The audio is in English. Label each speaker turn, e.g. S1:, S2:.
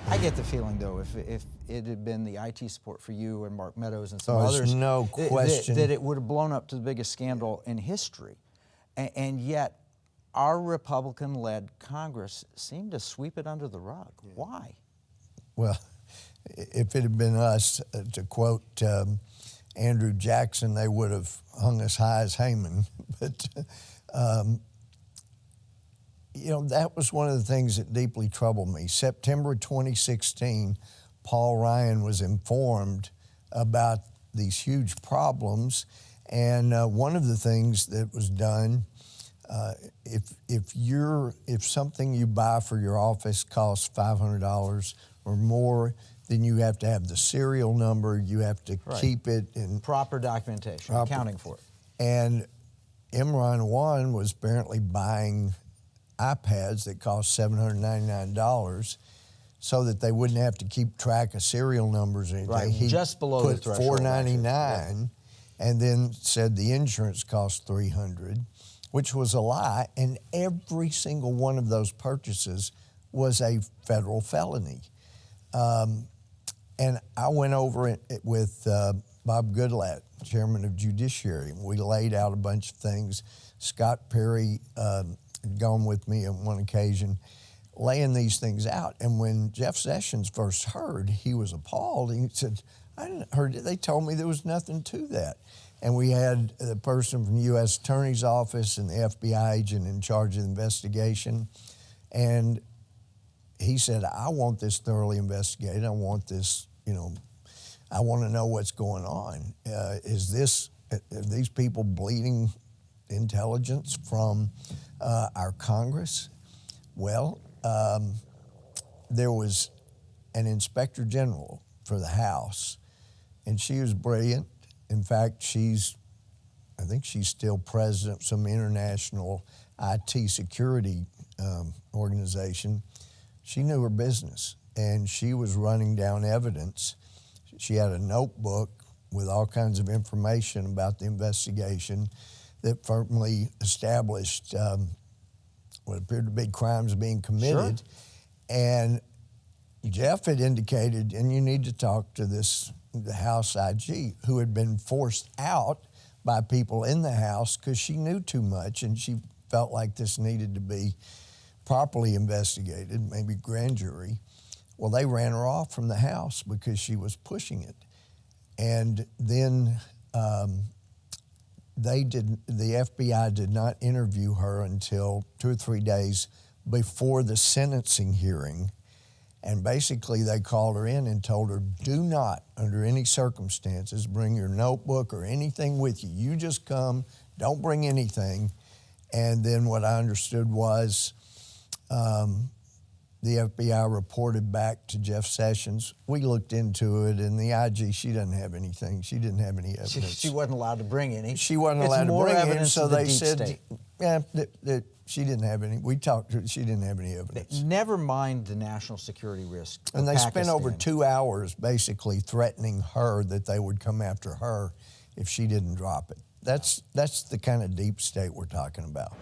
S1: I get the feeling, though, if it had been the IT support for you and Mark Meadows and some
S2: There's
S1: others,
S2: no question
S1: that it would have blown up to the biggest scandal in history. And yet, our Republican-led Congress seemed to sweep it under the rug. Yeah. Why?
S2: Well, if it had been us, to quote Andrew Jackson, they would have hung us high as Haman. But, you know, that was one of the things that deeply troubled me. September 2016, Paul Ryan was informed about these huge problems. And one of the things that was done, if something you buy for your office costs $500 or more, then you have to have the serial number, you have to keep it in
S1: proper documentation, accounting for it.
S2: And Imran Wan was apparently buying iPads that cost $799 so that they wouldn't have to keep track of serial numbers or anything.
S1: Right,
S2: he
S1: just below
S2: put
S1: the threshold.
S2: $499 and then said the insurance cost $300, which was a lie. And every single one of those purchases was a federal felony. And I went over it with Bob Goodlatte, chairman of Judiciary. We laid out a bunch of things. Scott Perry had gone with me on one occasion, laying these things out. And when Jeff Sessions first heard, he was appalled. He said, I didn't heard it. They told me there was nothing to that. And we had the person from the U.S. Attorney's Office and the FBI agent in charge of the investigation. And he said, I want this thoroughly investigated. I want this, you know, I want to know what's going on. Are these people bleeding intelligence from our Congress? Well, there was an inspector general for the House, and she was brilliant. In fact, I think she's still president of some international IT security organization. She knew her business, and she was running down evidence. She had a notebook with all kinds of information about the investigation that firmly established what appeared to be crimes being committed. Sure. And Jeff had indicated, and you need to talk to the House IG, who had been forced out by people in the House because she knew too much, and she felt like this needed to be properly investigated, maybe grand jury. Well, they ran her off from the House because she was pushing it. And then the FBI did not interview her until 2 or 3 days before the sentencing hearing. And basically they called her in and told her, do not, under any circumstances, bring your notebook or anything with you. You just come, don't bring anything. And then what I understood was the FBI reported back to Jeff Sessions. We looked into it, and the IG, she doesn't have anything. She didn't have any evidence.
S1: She wasn't allowed to bring any.
S2: She wasn't allowed to bring any, so they said,
S1: state.
S2: Yeah, that she didn't have any. We talked to her, she didn't have any evidence.
S1: Never mind the national security risk.
S2: And they spent over 2 hours basically threatening her that they would come after her if she didn't drop it. That's the kind of deep state we're talking about.